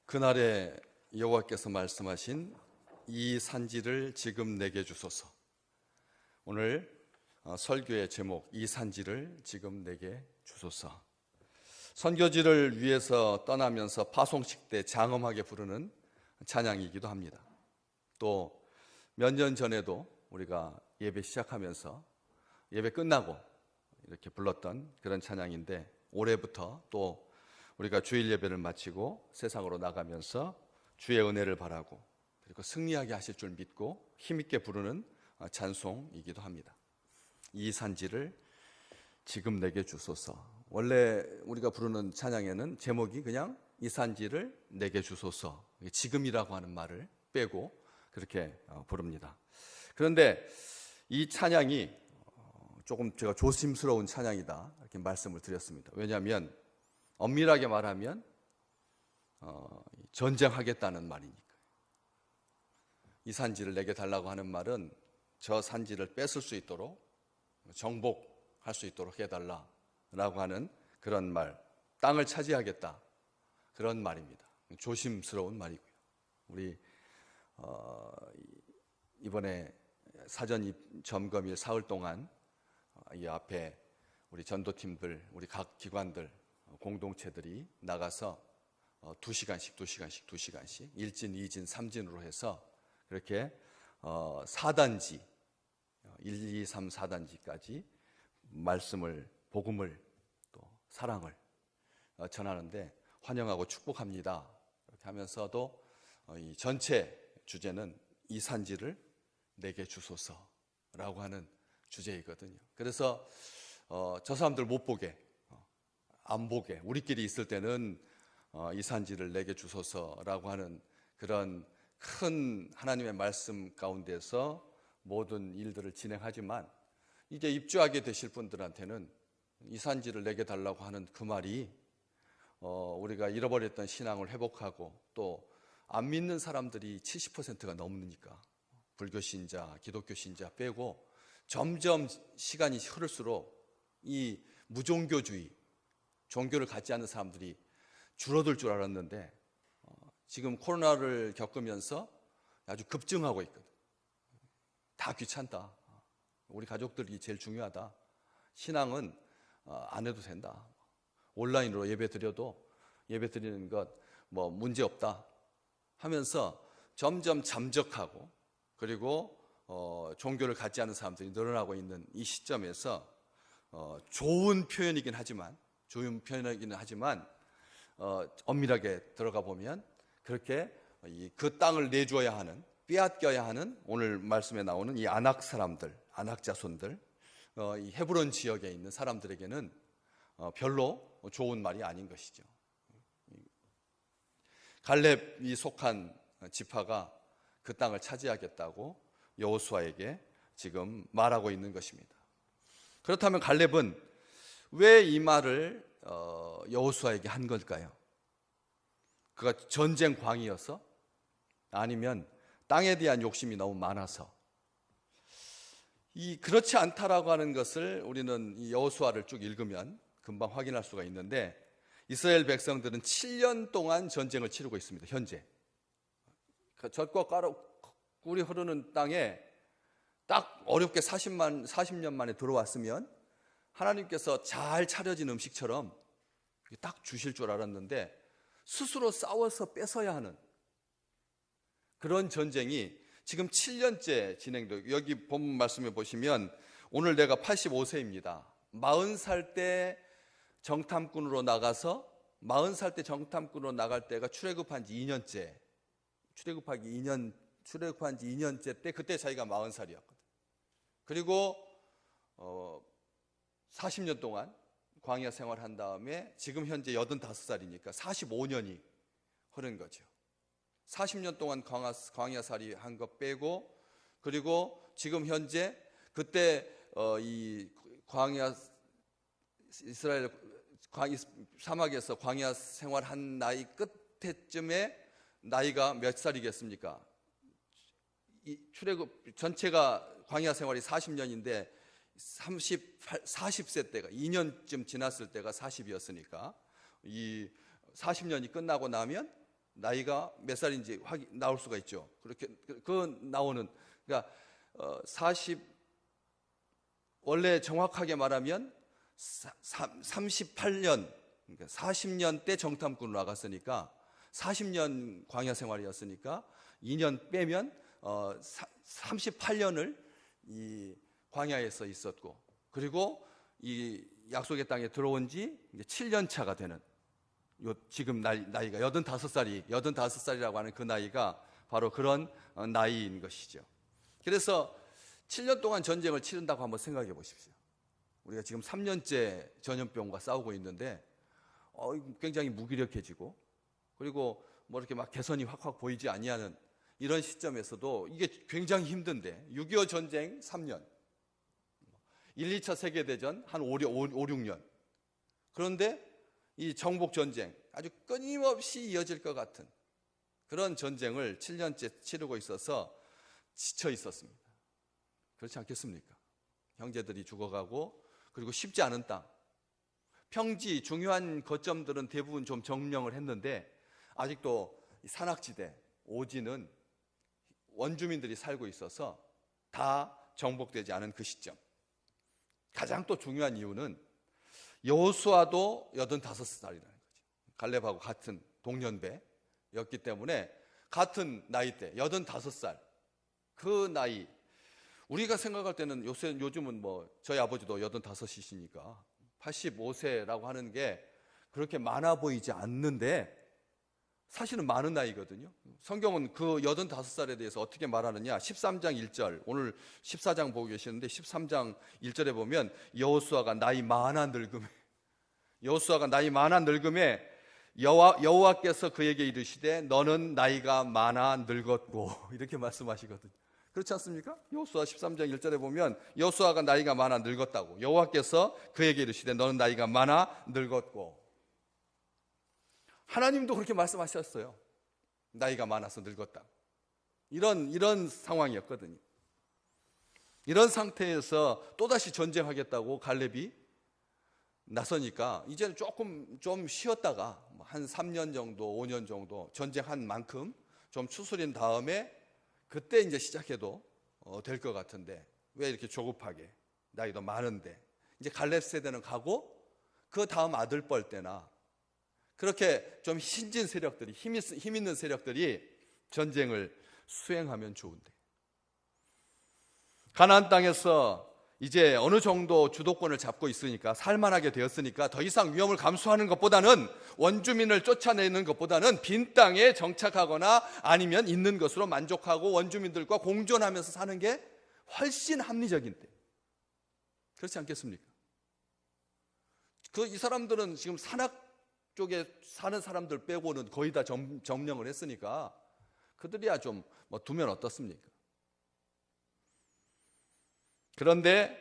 그날에 여호와께서 말씀하신 이 산지를 지금 내게 주소서. 오늘 설교의 제목, 이 산지를 지금 내게 주소서. 선교지를 위해서 떠나면서 파송식 때 장엄하게 부르는 찬양이기도 합니다. 또 몇 년 전에도 우리가 예배 시작하면서 예배 끝나고 이렇게 불렀던 그런 찬양인데, 올해부터 또 우리가 주일 예배를 마치고 세상으로 나가면서 주의 은혜를 바라고 그리고 승리하게 하실 줄 믿고 힘있게 부르는 찬송이기도 합니다. 이 산지를 지금 내게 주소서. 원래 우리가 부르는 찬양에는 제목이 그냥 이 산지를 내게 주소서, 지금이라고 하는 말을 빼고 그렇게 부릅니다. 그런데 이 찬양이 조금 제가 조심스러운 찬양이다 이렇게 말씀을 드렸습니다. 왜냐하면 엄밀하게 말하면 전쟁하겠다는 말이니까. 이 산지를 내게 달라고 하는 말은 저 산지를 뺏을 수 있도록, 정복할 수 있도록 해달라라고 하는 그런 말, 땅을 차지하겠다 그런 말입니다. 조심스러운 말이고요. 우리 이번에 사전 점검일 사흘 동안 이 앞에 우리 전도팀들, 우리 각 기관들, 공동체들이 나가서 2시간씩 일진, 2진, 3진으로 해서 그렇게 4단지 1, 2, 3, 4단지까지 말씀을, 복음을, 또 사랑을 전하는데 환영하고 축복합니다. 이렇게 하면서도 이 전체 주제는 이 산지를 내게 주소서라고 하는 주제이거든요. 그래서 저 사람들 못 보게, 안 보게, 우리끼리 있을 때는 이 산지를 내게 주소서라고 하는 그런 큰 하나님의 말씀 가운데서 모든 일들을 진행하지만, 이제 입주하게 되실 분들한테는 이 산지를 내게 달라고 하는 그 말이 우리가 잃어버렸던 신앙을 회복하고, 또 안 믿는 사람들이 70%가 넘으니까 불교 신자, 기독교 신자 빼고 점점 시간이 흐를수록 이 무종교주의, 종교를 갖지 않는 사람들이 줄어들 줄 알았는데 지금 코로나를 겪으면서 아주 급증하고 있거든. 다 귀찮다, 우리 가족들이 제일 중요하다, 신앙은 안 해도 된다, 온라인으로 예배 드려도 예배 드리는 것 뭐 문제 없다 하면서 점점 잠적하고, 그리고 종교를 갖지 않는 사람들이 늘어나고 있는 이 시점에서 좋은 표현이긴 하지만 엄밀하게 들어가 보면 그렇게 그 땅을 내줘야 하는, 빼앗겨야 하는, 오늘 말씀에 나오는 이 아낙 사람들, 아낙 자손들, 이 헤브론 지역에 있는 사람들에게는 별로 좋은 말이 아닌 것이죠. 갈렙이 속한 지파가 그 땅을 차지하겠다고 여호수아에게 지금 말하고 있는 것입니다. 그렇다면 갈렙은 왜 이 말을 여호수아에게 한 걸까요? 그가 전쟁 광이어서? 아니면 땅에 대한 욕심이 너무 많아서? 그렇지 않다라고 하는 것을 우리는 이 여호수아를 쭉 읽으면 금방 확인할 수가 있는데, 이스라엘 백성들은 7년 동안 전쟁을 치르고 있습니다. 현재 젖과 꿀이 흐르는 땅에 딱 어렵게 40년 만에 들어왔으면 하나님께서 잘 차려진 음식처럼 딱 주실 줄 알았는데, 스스로 싸워서 뺏어야 하는 그런 전쟁이 지금 7년째 진행되고, 여기 본 말씀에 보시면 오늘 내가 85세입니다. 40살 때 정탐꾼으로 나가서 40살 때 정탐꾼으로 나갈 때가 출애굽한 지 2년째, 출애굽한 지 2년째 때, 그때 자기가 40살이었거든. 그리고 40년 동안 광야 생활한 다음에 지금 현재 85살이니까 45년이 흐른 거죠. 40년 동안 광야살이 한 거 빼고, 그리고 지금 현재 그때 이 광야, 이스라엘 사막에서 광야 생활한 나이 끝에쯤에 나이가 몇 살이겠습니까? 출애굽 전체가 광야 생활이 40년인데 40세 때가 2년쯤 지났을 때가 40이었으니까 이 40년이 끝나고 나면 나이가 몇 살인지 나올 수가 있죠. 그렇게 나오는, 그러니까 40, 원래 정확하게 말하면 38년, 그러니까 40년 때 정탐꾼으로 나갔으니까 40년 광야 생활이었으니까 2년 빼면 38년을 이 광야에서 있었고, 그리고 이 약속의 땅에 들어온 지 7년 차가 되는 지금 나이가 85살이라고 하는 그 나이가 바로 그런 나이인 것이죠. 그래서 7년 동안 전쟁을 치른다고 한번 생각해 보십시오. 우리가 지금 3년째 전염병과 싸우고 있는데 굉장히 무기력해지고, 그리고 뭐 이렇게 막 개선이 확 보이지 아니하는 이런 시점에서도 이게 굉장히 힘든데, 6.25 전쟁 3년, 1, 2차 세계대전 한 5, 6년, 그런데 이 정복 전쟁 아주 끊임없이 이어질 것 같은 그런 전쟁을 7년째 치르고 있어서 지쳐 있었습니다. 그렇지 않겠습니까? 형제들이 죽어가고, 그리고 쉽지 않은 땅, 평지 중요한 거점들은 대부분 좀 점령을 했는데 아직도 산악지대, 오지는 원주민들이 살고 있어서 다 정복되지 않은 그 시점. 가장 또 중요한 이유는 여호수아도 85살이라는 거죠. 갈렙하고 같은 동년배였기 때문에 같은 나이대 85살, 그 나이, 우리가 생각할 때는 요즘은 뭐 저희 아버지도 85이시니까 85세라고 하는 게 그렇게 많아 보이지 않는데 사실은 많은 나이거든요. 성경은 그 85살에 대해서 어떻게 말하느냐, 13장 1절, 오늘 14장 보고 계시는데 13장 1절에 보면 여호수아가 나이 많아 늙음에 여호와께서 그에게 이르시되 너는 나이가 많아 늙었고, 이렇게 말씀하시거든요. 그렇지 않습니까? 여호수아 13장 1절에 보면 여호수아가 나이가 많아 늙었다고, 여호와께서 그에게 이르시되 너는 나이가 많아 늙었고, 하나님도 그렇게 말씀하셨어요. 나이가 많아서 늙었다. 이런 상황이었거든요. 이런 상태에서 또다시 전쟁하겠다고 갈렙이 나서니까 이제는 조금 좀 쉬었다가 한 3년 정도, 5년 정도 전쟁한 만큼 좀 추스린 다음에 그때 이제 시작해도 될 것 같은데, 왜 이렇게 조급하게, 나이도 많은데. 이제 갈렙 세대는 가고 그 다음 아들뻘 때나 그렇게 좀 신진 세력들이, 힘 있는 세력들이 전쟁을 수행하면 좋은데, 가나안 땅에서 이제 어느 정도 주도권을 잡고 있으니까, 살만하게 되었으니까 더 이상 위험을 감수하는 것보다는, 원주민을 쫓아내는 것보다는 빈 땅에 정착하거나 아니면 있는 것으로 만족하고 원주민들과 공존하면서 사는 게 훨씬 합리적인데, 그렇지 않겠습니까? 이 사람들은 지금 산악 쪽에 사는 사람들 빼고는 거의 다 점령을 했으니까 그들이야 좀 두면 어떻습니까? 그런데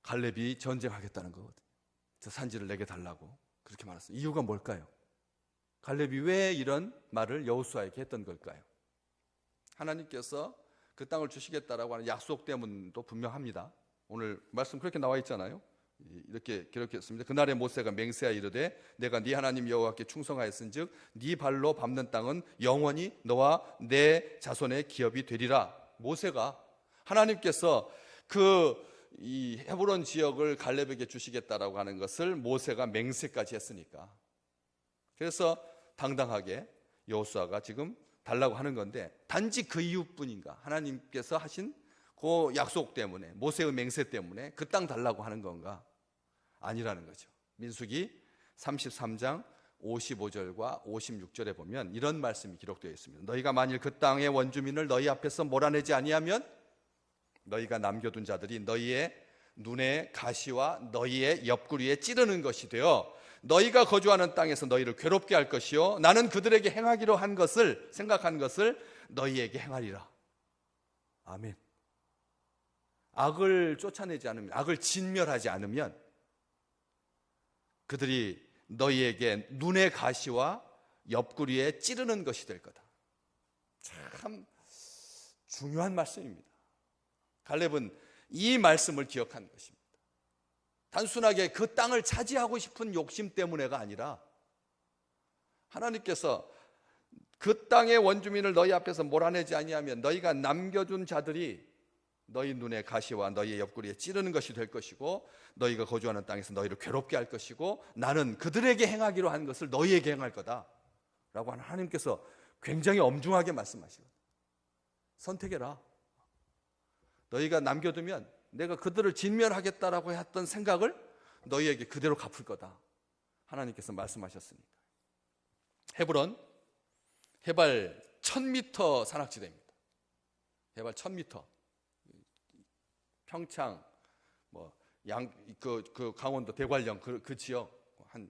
갈렙이 전쟁하겠다는 거거든요. 저 산지를 내게 달라고 그렇게 말했어요. 이유가 뭘까요? 갈렙이 왜 이런 말을 여호수아에게 했던 걸까요? 하나님께서 그 땅을 주시겠다라고 하는 약속 때문도 분명합니다. 오늘 말씀 그렇게 나와 있잖아요. 이렇게 기록했습니다. 그날에 모세가 맹세하여 이르되 내가 네 하나님 여호와께 충성하였은즉 네 발로 밟는 땅은 영원히 너와 내 자손의 기업이 되리라. 모세가, 하나님께서 이 헤브론 지역을 갈렙에게 주시겠다라고 하는 것을 모세가 맹세까지 했으니까, 그래서 당당하게 여호수아가 지금 달라고 하는 건데, 단지 그 이유뿐인가? 하나님께서 하신 그 약속 때문에, 모세의 맹세 때문에 그 땅 달라고 하는 건가? 아니라는 거죠. 민수기 33장 55절과 56절에 보면 이런 말씀이 기록되어 있습니다. 너희가 만일 그 땅의 원주민을 너희 앞에서 몰아내지 아니하면 너희가 남겨둔 자들이 너희의 눈에 가시와 너희의 옆구리에 찌르는 것이 되어 너희가 거주하는 땅에서 너희를 괴롭게 할 것이요 나는 그들에게 행하기로 한 것을, 생각한 것을 너희에게 행하리라. 아멘. 악을 쫓아내지 않으면, 악을 진멸하지 않으면 그들이 너희에게 눈의 가시와 옆구리에 찌르는 것이 될 거다. 참 중요한 말씀입니다. 갈렙은 이 말씀을 기억한 것입니다. 단순하게 그 땅을 차지하고 싶은 욕심 때문에가 아니라 하나님께서 그 땅의 원주민을 너희 앞에서 몰아내지 아니하면 너희가 남겨둔 자들이 너희 눈에 가시와 너희의 옆구리에 찌르는 것이 될 것이고 너희가 거주하는 땅에서 너희를 괴롭게 할 것이고 나는 그들에게 행하기로 한 것을 너희에게 행할 거다 라고 하나님께서 굉장히 엄중하게 말씀하시거든요. 선택해라. 너희가 남겨두면 내가 그들을 진멸하겠다라고 했던 생각을 너희에게 그대로 갚을 거다. 하나님께서 말씀하셨으니까. 헤브론 해발 1000m 산악지대입니다. 해발 1000m. 평창, 그 강원도 대관령 그 지역 한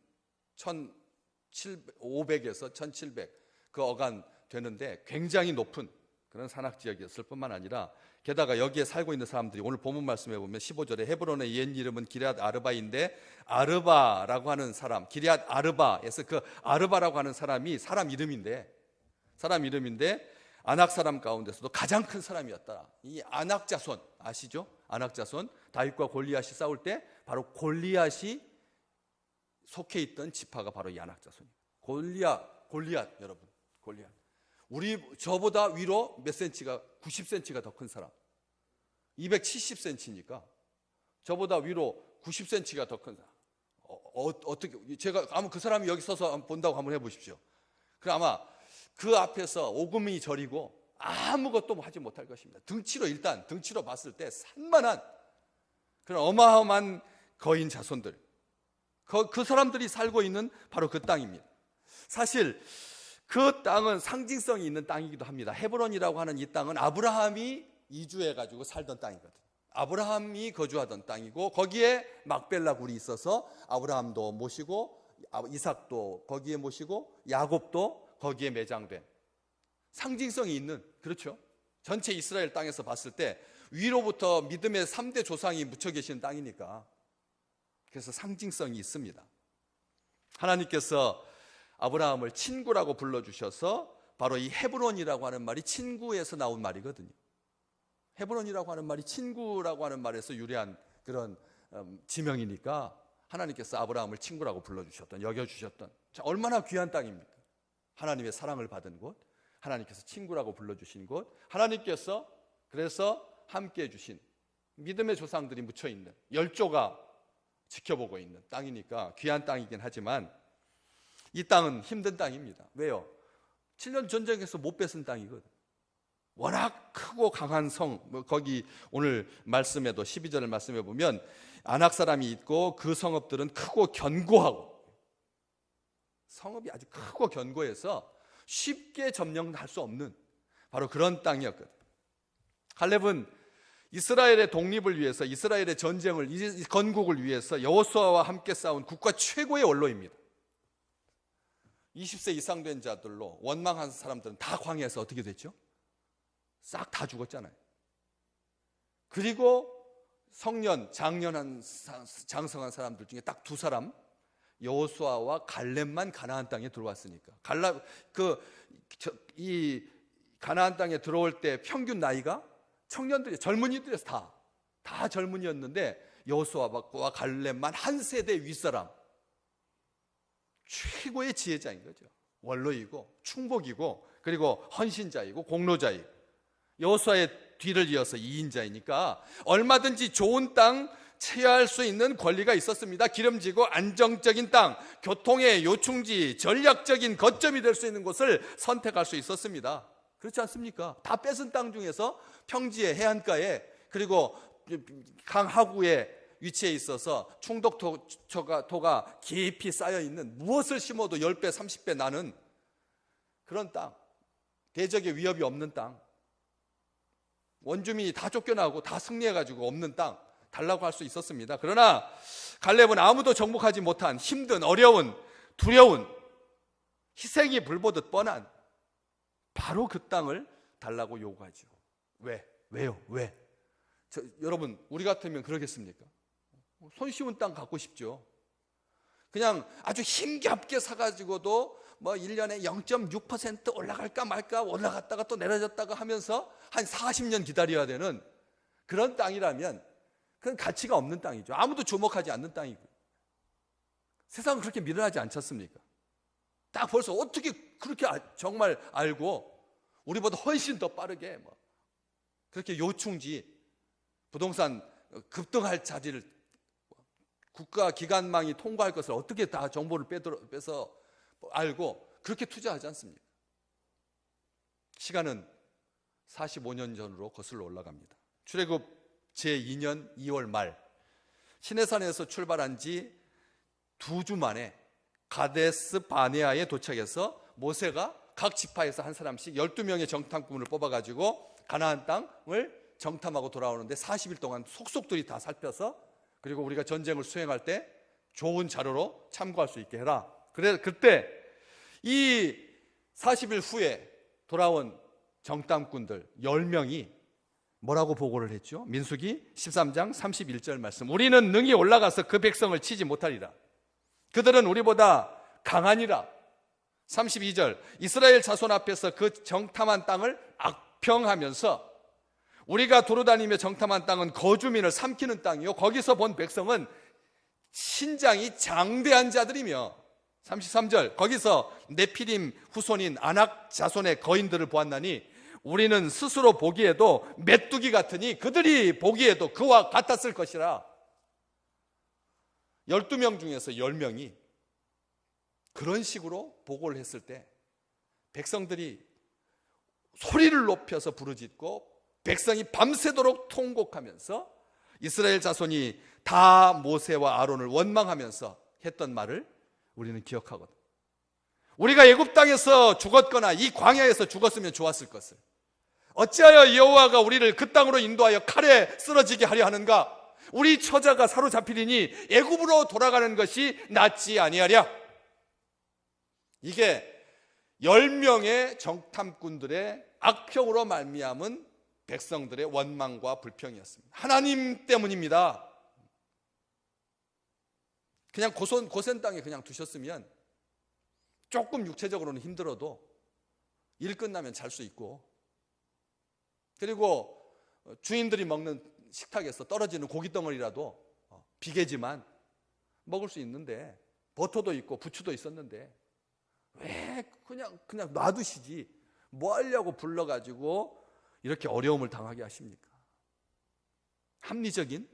1500에서 1700 그 어간 되는데 굉장히 높은 그런 산악 지역이었을 뿐만 아니라 게다가 여기에 살고 있는 사람들이 오늘 본문 말씀해 보면 15절에 헤브론의 옛 이름은 기럇 아르바인데 아르바라고 하는 사람, 기럇 아르바에서 그 아르바라고 하는 사람이 사람 이름인데 아낙 사람 가운데서도 가장 큰 사람이었다. 이 아낙 자손 아시죠? 아낙 자손 다윗과 골리앗이 싸울 때 바로 골리앗이 속해 있던 지파가 바로 이 아낙 자손입니다. 골리앗 여러분, 골리앗. 저보다 위로 몇 센치가 90cm가 더 큰 사람. 270cm니까 저보다 위로 90cm가 더 큰 사람. 어떻게 제가 아마 그 사람이 여기 서서 본다고 한번 해보십시오. 그럼 아마 그 앞에서 오금이 저리고 아무것도 하지 못할 것입니다. 등치로 봤을 때 산만한 그런 어마어마한 거인 자손들, 그 사람들이 살고 있는 바로 그 땅입니다. 사실 그 땅은 상징성이 있는 땅이기도 합니다. 헤브론이라고 하는 이 땅은 아브라함이 이주해가지고 살던 땅이거든요. 아브라함이 거주하던 땅이고 거기에 막벨라 굴이 있어서 아브라함도 모시고 이삭도 거기에 모시고 야곱도 거기에 매장된 상징성이 있는, 그렇죠? 전체 이스라엘 땅에서 봤을 때 위로부터 믿음의 3대 조상이 묻혀 계시는 땅이니까 그래서 상징성이 있습니다. 하나님께서 아브라함을 친구라고 불러주셔서 바로 이 헤브론이라고 하는 말이 친구에서 나온 말이거든요. 헤브론이라고 하는 말이 친구라고 하는 말에서 유래한 그런 지명이니까 하나님께서 아브라함을 친구라고 불러주셨던, 여겨주셨던, 자, 얼마나 귀한 땅입니까? 하나님의 사랑을 받은 곳, 하나님께서 친구라고 불러주신 곳, 하나님께서 그래서 함께해 주신 믿음의 조상들이 묻혀있는 열조가 지켜보고 있는 땅이니까 귀한 땅이긴 하지만 이 땅은 힘든 땅입니다. 왜요? 7년 전쟁에서 못 뺏은 땅이거든. 워낙 크고 강한 성, 거기 오늘 말씀에도 12절 말씀해 보면 아낙 사람이 있고 그 성읍들은 크고 견고하고, 성읍이 아주 크고 견고해서 쉽게 점령할 수 없는 바로 그런 땅이었거든. 갈렙은 이스라엘의 독립을 위해서, 이스라엘의 전쟁을, 이 건국을 위해서 여호수아와 함께 싸운 국가 최고의 원로입니다. 20세 이상 된 자들로 원망한 사람들은 다 광야에서 어떻게 됐죠? 싹 다 죽었잖아요. 그리고 성년, 장성한 사람들 중에 딱 두 사람, 여호수아와 갈렙만 가나안 땅에 들어왔으니까. 이 가나안 땅에 들어올 때 평균 나이가 청년들이, 젊은이들에서 다 젊은이였는데 여호수아와 갈렙만 한 세대 윗사람, 최고의 지혜자인 거죠. 원로이고 충복이고 그리고 헌신자이고 공로자이고 여호수아의 뒤를 이어서 2인자이니까 얼마든지 좋은 땅 체화할 수 있는 권리가 있었습니다. 기름지고 안정적인 땅, 교통의 요충지, 전략적인 거점이 될 수 있는 곳을 선택할 수 있었습니다. 그렇지 않습니까? 다 뺏은 땅 중에서 평지에, 해안가에, 그리고 강 하구에 위치해 있어서 충독토가 깊이 쌓여있는, 무엇을 심어도 10배, 30배 나는 그런 땅, 대적의 위협이 없는 땅, 원주민이 다 쫓겨나고 다 승리해가지고 없는 땅 달라고 할 수 있었습니다. 그러나 갈렙은 아무도 정복하지 못한 힘든, 어려운, 두려운, 희생이 불보듯 뻔한 바로 그 땅을 달라고 요구하죠. 왜요? 여러분, 우리 같으면 그러겠습니까? 손쉬운 땅 갖고 싶죠. 그냥 아주 힘겹게 사가지고도 1년에 0.6% 올라갈까 말까, 올라갔다가 또 내려졌다가 하면서 한 40년 기다려야 되는 그런 땅이라면 그건 가치가 없는 땅이죠. 아무도 주목하지 않는 땅이고. 세상은 그렇게 미련하지 않지 않습니까? 딱 벌써 어떻게 그렇게 정말 알고 우리보다 훨씬 더 빠르게 그렇게 요충지 부동산 급등할 자리를 국가 기관망이 통과할 것을 어떻게 다 정보를 빼서 알고 그렇게 투자하지 않습니까? 시간은 45년 전으로 거슬러 올라갑니다. 출애굽 제2년 2월 말 시내산에서 출발한 지 2주 만에 가데스 바네아에 도착해서 모세가 각 지파에서 한 사람씩 12명의 정탐꾼을 뽑아가지고 가나안 땅을 정탐하고 돌아오는데 40일 동안 속속들이 다 살펴서 그리고 우리가 전쟁을 수행할 때 좋은 자료로 참고할 수 있게 해라. 그때 이 40일 후에 돌아온 정탐꾼들 10명이 뭐라고 보고를 했죠? 민수기 13장 31절 말씀. 우리는 능히 올라가서 그 백성을 치지 못하리라. 그들은 우리보다 강하니라. 32절 이스라엘 자손 앞에서 그 정탐한 땅을 악평하면서 우리가 두루다니며 정탐한 땅은 거주민을 삼키는 땅이요 거기서 본 백성은 신장이 장대한 자들이며 33절 거기서 네피림 후손인 아낙 자손의 거인들을 보았나니 우리는 스스로 보기에도 메뚜기 같으니 그들이 보기에도 그와 같았을 것이라. 12명 중에서 10명이 그런 식으로 보고를 했을 때 백성들이 소리를 높여서 부르짖고 백성이 밤새도록 통곡하면서 이스라엘 자손이 다 모세와 아론을 원망하면서 했던 말을 우리는 기억하거든. 우리가 애굽 땅에서 죽었거나 이 광야에서 죽었으면 좋았을 것을 어찌하여 여호와가 우리를 그 땅으로 인도하여 칼에 쓰러지게 하려 하는가? 우리 처자가 사로잡히리니 애굽으로 돌아가는 것이 낫지 아니하랴. 이게 10명의 정탐꾼들의 악평으로 말미암은 백성들의 원망과 불평이었습니다. 하나님 때문입니다. 그냥 고센 땅에 그냥 두셨으면 조금 육체적으로는 힘들어도 일 끝나면 잘 수 있고, 그리고 주인들이 먹는 식탁에서 떨어지는 고깃덩어리라도 비계지만 먹을 수 있는데, 버터도 있고 부추도 있었는데 왜 그냥 놔두시지 뭐 하려고 불러가지고 이렇게 어려움을 당하게 하십니까? 합리적인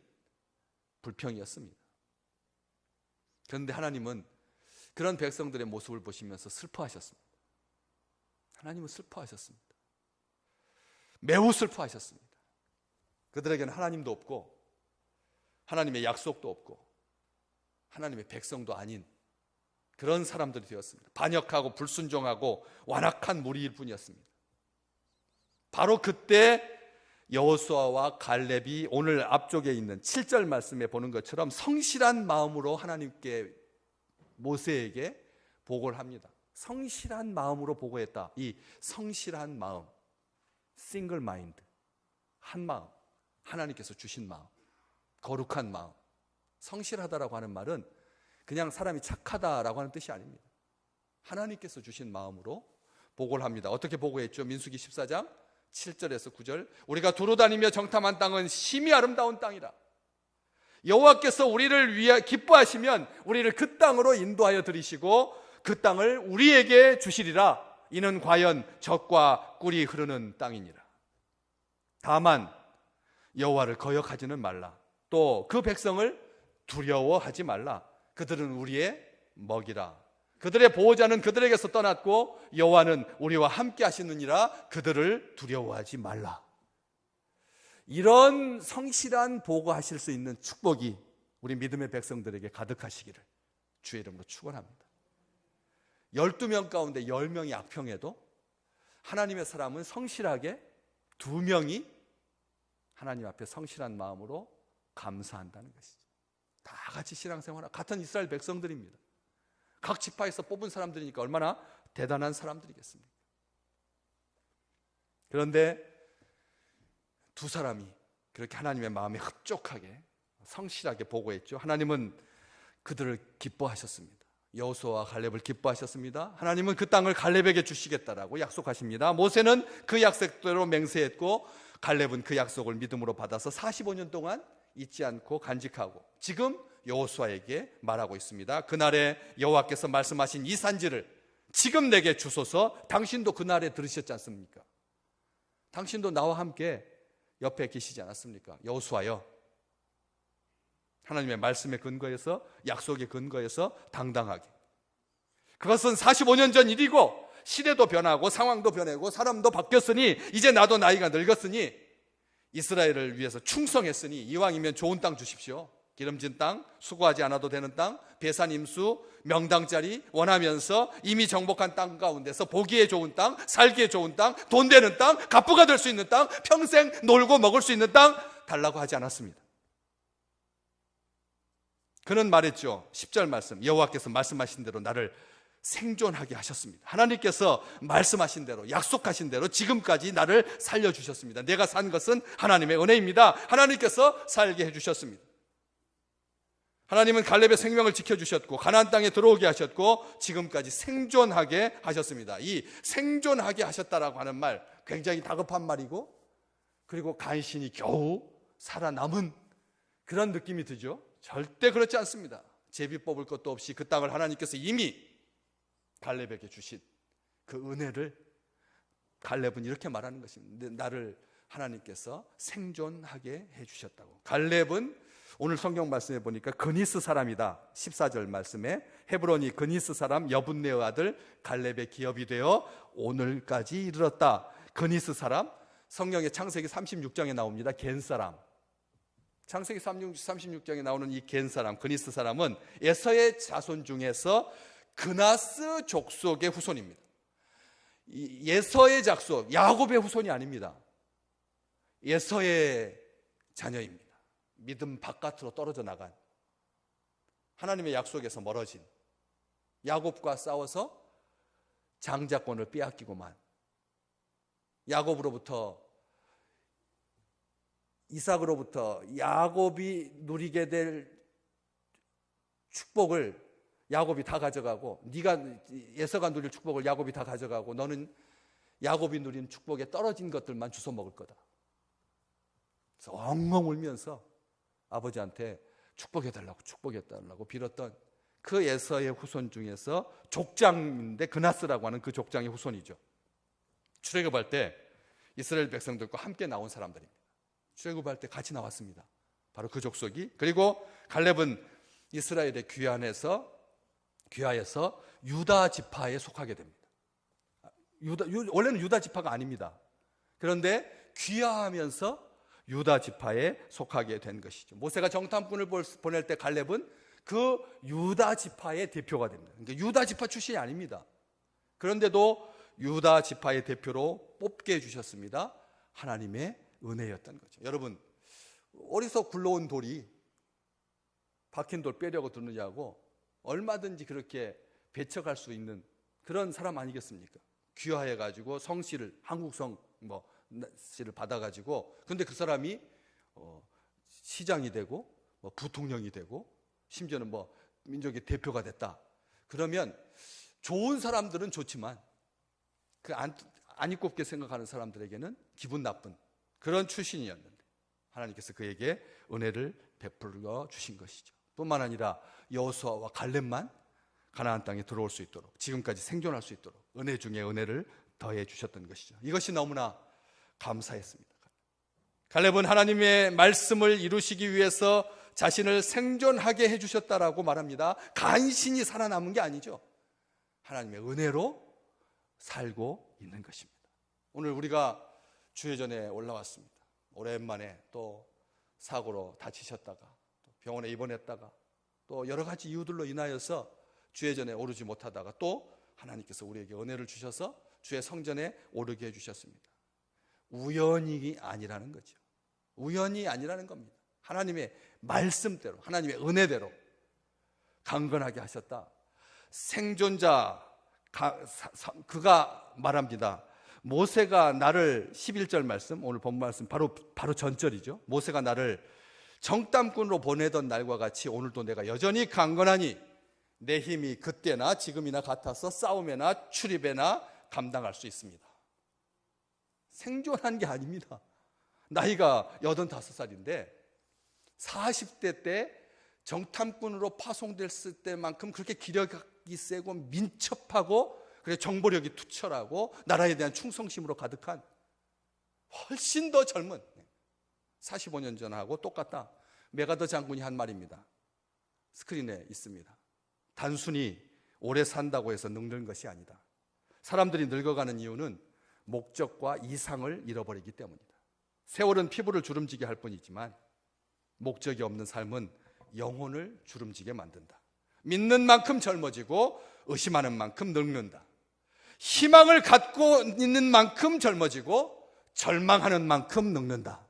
불평이었습니다. 그런데 하나님은 그런 백성들의 모습을 보시면서 슬퍼하셨습니다. 하나님은 슬퍼하셨습니다. 매우 슬퍼하셨습니다. 그들에게는 하나님도 없고 하나님의 약속도 없고 하나님의 백성도 아닌 그런 사람들이 되었습니다. 반역하고 불순종하고 완악한 무리일 뿐이었습니다. 바로 그때 여호수아와 갈렙이 오늘 앞쪽에 있는 7절 말씀에 보는 것처럼 성실한 마음으로 하나님께 모세에게 보고를 합니다. 성실한 마음으로 보고했다. 이 성실한 마음, 싱글 마인드, 한 마음, 하나님께서 주신 마음, 거룩한 마음. 성실하다라고 하는 말은 그냥 사람이 착하다라고 하는 뜻이 아닙니다. 하나님께서 주신 마음으로 보고를 합니다. 어떻게 보고했죠? 민수기 14장 7절에서 9절 우리가 두루다니며 정탐한 땅은 심히 아름다운 땅이라. 여호와께서 우리를 위해 기뻐하시면 우리를 그 땅으로 인도하여 들이시고 그 땅을 우리에게 주시리라. 이는 과연 젖과 꿀이 흐르는 땅이니라. 다만 여호와를 거역하지는 말라. 또 그 백성을 두려워하지 말라. 그들은 우리의 먹이라. 그들의 보호자는 그들에게서 떠났고 여호와는 우리와 함께 하시느니라. 그들을 두려워하지 말라. 이런 성실한 보고하실 수 있는 축복이 우리 믿음의 백성들에게 가득하시기를 주의 이름으로 축원합니다. 12명 가운데 10명이 악평해도 하나님의 사람은 성실하게 2명이 하나님 앞에 성실한 마음으로 감사한다는 것이죠. 다 같이 신앙생활, 같은 이스라엘 백성들입니다. 각 지파에서 뽑은 사람들이니까 얼마나 대단한 사람들이겠습니까? 그런데 두 사람이 그렇게 하나님의 마음에 흡족하게 성실하게 보고했죠. 하나님은 그들을 기뻐하셨습니다. 여호수아와 갈렙을 기뻐하셨습니다. 하나님은 그 땅을 갈렙에게 주시겠다라고 약속하십니다. 모세는 그 약속대로 맹세했고 갈렙은 그 약속을 믿음으로 받아서 45년 동안 잊지 않고 간직하고 지금 여호수아에게 말하고 있습니다. 그날에 여호와께서 말씀하신 이 산지를 지금 내게 주소서. 당신도 그날에 들으셨지 않습니까? 당신도 나와 함께 옆에 계시지 않았습니까? 여호수아여, 하나님의 말씀의 근거에서, 약속의 근거에서 당당하게. 그것은 45년 전 일이고 시대도 변하고 상황도 변하고 사람도 바뀌었으니 이제 나도 나이가 늙었으니 이스라엘을 위해서 충성했으니 이왕이면 좋은 땅 주십시오. 기름진 땅, 수고하지 않아도 되는 땅, 배산 임수, 명당짜리 원하면서 이미 정복한 땅 가운데서 보기에 좋은 땅, 살기에 좋은 땅, 돈 되는 땅, 갑부가 될 수 있는 땅, 평생 놀고 먹을 수 있는 땅 달라고 하지 않았습니다. 그는 말했죠. 10절 말씀, 여호와께서 말씀하신 대로 나를 생존하게 하셨습니다. 하나님께서 말씀하신 대로, 약속하신 대로 지금까지 나를 살려주셨습니다. 내가 산 것은 하나님의 은혜입니다. 하나님께서 살게 해주셨습니다. 하나님은 갈렙의 생명을 지켜주셨고 가나안 땅에 들어오게 하셨고 지금까지 생존하게 하셨습니다. 이 생존하게 하셨다라고 하는 말 굉장히 다급한 말이고, 그리고 간신히 겨우 살아남은 그런 느낌이 들죠. 절대 그렇지 않습니다. 제비 뽑을 것도 없이 그 땅을 하나님께서 이미 갈렙에게 주신 그 은혜를 갈렙은 이렇게 말하는 것입니다. 나를 하나님께서 생존하게 해주셨다고. 갈렙은 오늘 성경 말씀에 보니까 그니스 사람이다. 14절 말씀에 헤브론이 그니스 사람 여분네의 아들 갈렙의 기업이 되어 오늘까지 이르렀다. 그니스 사람, 성경의 창세기 36장에 나옵니다. 겐 사람. 창세기 36장에 나오는 이 겐 사람, 그니스 사람은 에서의 자손 중에서 그나스 족속의 후손입니다. 에서의 족속, 야곱의 후손이 아닙니다. 에서의 자녀입니다. 믿음 바깥으로 떨어져 나간, 하나님의 약속에서 멀어진, 야곱과 싸워서 장자권을 빼앗기고만, 야곱으로부터, 이삭으로부터 야곱이 누리게 될 축복을 야곱이 다 가져가고, 네가 에서가 누릴 축복을 야곱이 다 가져가고 너는 야곱이 누린 축복에 떨어진 것들만 주워 먹을 거다. 그래서 엉엉 울면서 아버지한테 축복해달라고 빌었던 그 에서의 후손 중에서 족장인데 그나스라고 하는 그 족장의 후손이죠. 출애굽할 때 이스라엘 백성들과 함께 나온 사람들입니다. 출애굽할 때 같이 나왔습니다. 바로 그 족속이. 그리고 갈렙은 이스라엘의 귀하에서 유다 지파에 속하게 됩니다. 원래는 유다 지파가 아닙니다. 그런데 귀하하면서 유다 지파에 속하게 된 것이죠. 모세가 정탐꾼을 보낼 때 갈렙은 그 유다 지파의 대표가 됩니다. 그러니까 유다 지파 출신이 아닙니다. 그런데도 유다 지파의 대표로 뽑게 해주셨습니다. 하나님의 은혜였던 거죠. 여러분, 어디서 굴러온 돌이 박힌 돌 빼려고 드느냐고 얼마든지 그렇게 배척할 수 있는 그런 사람 아니겠습니까? 귀화해가지고 성씨를, 한국성 씨를 받아가지고, 근데 그 사람이 시장이 되고 부통령이 되고 심지어는 민족의 대표가 됐다. 그러면 좋은 사람들은 좋지만 그 안 이꼽게 생각하는 사람들에게는 기분 나쁜 그런 출신이었는데 하나님께서 그에게 은혜를 베풀어 주신 것이죠. 뿐만 아니라 여호수아와 갈렙만 가나안 땅에 들어올 수 있도록, 지금까지 생존할 수 있도록 은혜 중에 은혜를 더해 주셨던 것이죠. 이것이 너무나 감사했습니다. 갈렙은 하나님의 말씀을 이루시기 위해서 자신을 생존하게 해주셨다라고 말합니다. 간신히 살아남은 게 아니죠. 하나님의 은혜로 살고 있는 것입니다. 오늘 우리가 주회전에 올라왔습니다. 오랜만에 또 사고로 다치셨다가 또 병원에 입원했다가 또 여러 가지 이유들로 인하여서 주회전에 오르지 못하다가 또 하나님께서 우리에게 은혜를 주셔서 주의 성전에 오르게 해주셨습니다. 우연이 아니라는 거죠. 우연이 아니라는 겁니다. 하나님의 말씀대로, 하나님의 은혜대로 강건하게 하셨다. 생존자, 그가 말합니다. 모세가 나를, 11절 말씀, 오늘 본 말씀 바로 전절이죠. 모세가 나를 정탐꾼으로 보내던 날과 같이 오늘도 내가 여전히 강건하니 내 힘이 그때나 지금이나 같아서 싸움에나 출입에나 감당할 수 있습니다. 생존한 게 아닙니다. 나이가 85살인데 40대 때 정탐꾼으로 파송됐을 때만큼 그렇게 기력이 세고 민첩하고 그래 정보력이 투철하고 나라에 대한 충성심으로 가득한 훨씬 더 젊은 45년 전하고 똑같다. 메가더 장군이 한 말입니다. 스크린에 있습니다. 단순히 오래 산다고 해서 늙는 것이 아니다. 사람들이 늙어가는 이유는 목적과 이상을 잃어버리기 때문이다. 세월은 피부를 주름지게 할 뿐이지만 목적이 없는 삶은 영혼을 주름지게 만든다. 믿는 만큼 젊어지고 의심하는 만큼 늙는다. 희망을 갖고 있는 만큼 젊어지고 절망하는 만큼 늙는다.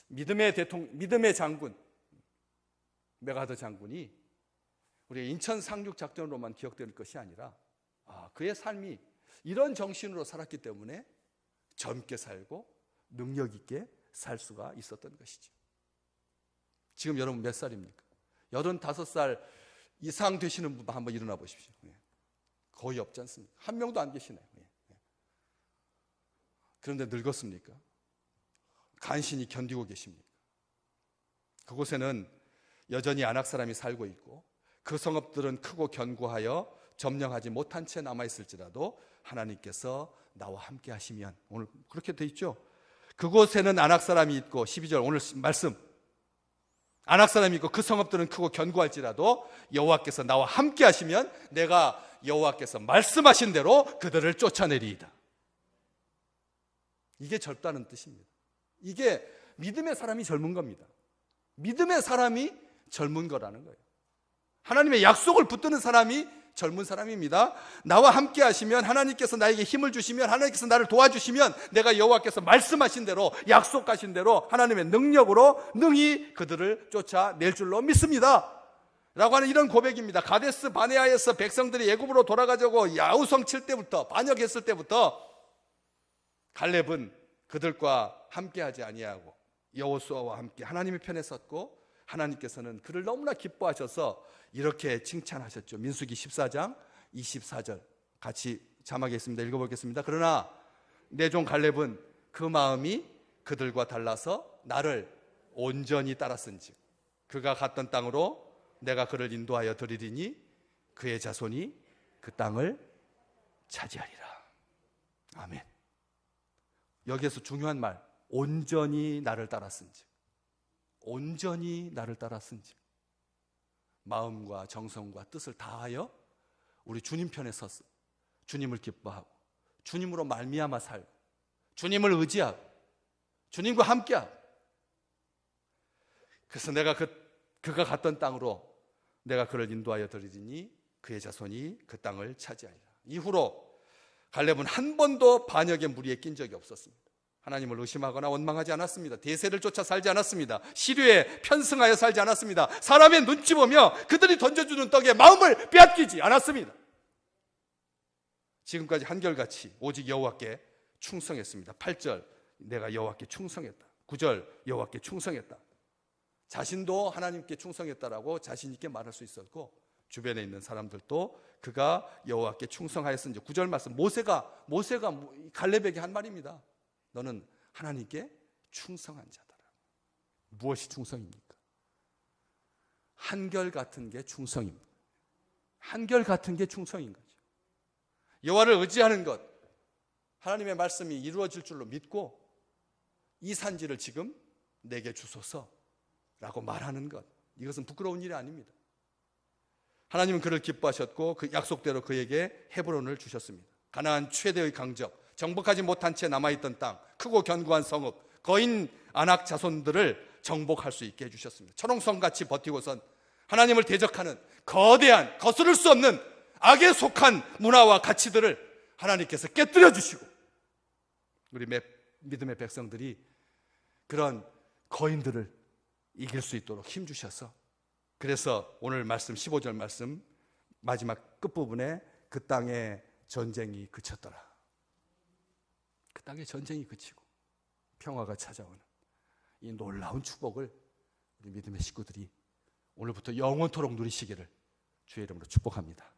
믿음의 장군 메가더 장군이 우리 인천 상륙 작전으로만 기억될 것이 아니라 그의 삶이 이런 정신으로 살았기 때문에 젊게 살고 능력 있게 살 수가 있었던 것이죠. 지금 여러분 몇 살입니까? 85살 이상 되시는 분 한번 일어나 보십시오. 거의 없지 않습니까? 한 명도 안 계시네요. 그런데 늙었습니까? 간신히 견디고 계십니까? 그곳에는 여전히 안악 사람이 살고 있고 그 성읍들은 크고 견고하여 점령하지 못한 채 남아있을지라도 하나님께서 나와 함께 하시면, 오늘 그렇게 돼 있죠. 그곳에는 안악 사람이 있고 12절 오늘 말씀, 안악 사람이 있고 그 성읍들은 크고 견고할지라도 여호와께서 나와 함께 하시면 내가 여호와께서 말씀하신 대로 그들을 쫓아내리이다. 이게 젊다는 뜻입니다. 이게 믿음의 사람이 젊은 겁니다. 믿음의 사람이 젊은 거라는 거예요. 하나님의 약속을 붙드는 사람이 젊은 사람입니다. 나와 함께 하시면, 하나님께서 나에게 힘을 주시면, 하나님께서 나를 도와주시면 내가 여호와께서 말씀하신 대로, 약속하신 대로 하나님의 능력으로 능히 그들을 쫓아낼 줄로 믿습니다 라고 하는 이런 고백입니다. 가데스 바네아에서 백성들이 애굽으로 돌아가자고 야우성 칠 때부터, 반역했을 때부터 갈렙은 그들과 함께하지 아니하고 여호수아와 함께 하나님의 편에 섰고, 하나님께서는 그를 너무나 기뻐하셔서 이렇게 칭찬하셨죠. 민수기 14장 24절 같이 자막에 있습니다. 읽어보겠습니다. 그러나 내 종 갈렙은 그 마음이 그들과 달라서 나를 온전히 따랐은즉 그가 갔던 땅으로 내가 그를 인도하여 드리리니 그의 자손이 그 땅을 차지하리라. 아멘. 여기에서 중요한 말, 온전히 나를 따랐은즉, 온전히 나를 따랐은즉, 마음과 정성과 뜻을 다하여 우리 주님 편에 섰어. 주님을 기뻐하고 주님으로 말미암아 살고 주님을 의지하고 주님과 함께하고, 그래서 내가 그가 갔던 땅으로 내가 그를 인도하여 드리리니 그의 자손이 그 땅을 차지하리라. 이후로 갈렙은 한 번도 반역의 무리에 낀 적이 없었습니다. 하나님을 의심하거나 원망하지 않았습니다. 대세를 쫓아 살지 않았습니다. 시류에 편승하여 살지 않았습니다. 사람의 눈치 보며 그들이 던져주는 떡에 마음을 빼앗기지 않았습니다. 지금까지 한결같이 오직 여호와께 충성했습니다. 8절 내가 여호와께 충성했다. 9절 여호와께 충성했다. 자신도 하나님께 충성했다라고 자신 있게 말할 수 있었고, 주변에 있는 사람들도 그가 여호와께 충성하였은지. 9절 말씀, 모세가 갈렙에게 한 말입니다. 너는 하나님께 충성한 자다. 무엇이 충성입니까? 한결같은 게 충성입니다. 한결같은 게 충성인 거죠. 여호와를 의지하는 것, 하나님의 말씀이 이루어질 줄로 믿고 이 산지를 지금 내게 주소서라고 말하는 것, 이것은 부끄러운 일이 아닙니다. 하나님은 그를 기뻐하셨고 그 약속대로 그에게 헤브론을 주셨습니다. 가나안 최대의 강적, 정복하지 못한 채 남아있던 땅, 크고 견고한 성읍, 거인 안악 자손들을 정복할 수 있게 해주셨습니다. 철옹성같이 버티고선 하나님을 대적하는 거대한, 거스를 수 없는 악에 속한 문화와 가치들을 하나님께서 깨뜨려 주시고, 우리 믿음의 백성들이 그런 거인들을 이길 수 있도록 힘주셔서, 그래서 오늘 말씀 15절 말씀 마지막 끝부분에 그 땅에 전쟁이 그쳤더라. 그 땅에 전쟁이 그치고 평화가 찾아오는 이 놀라운 축복을 우리 믿음의 식구들이 오늘부터 영원토록 누리시기를 주의 이름으로 축복합니다.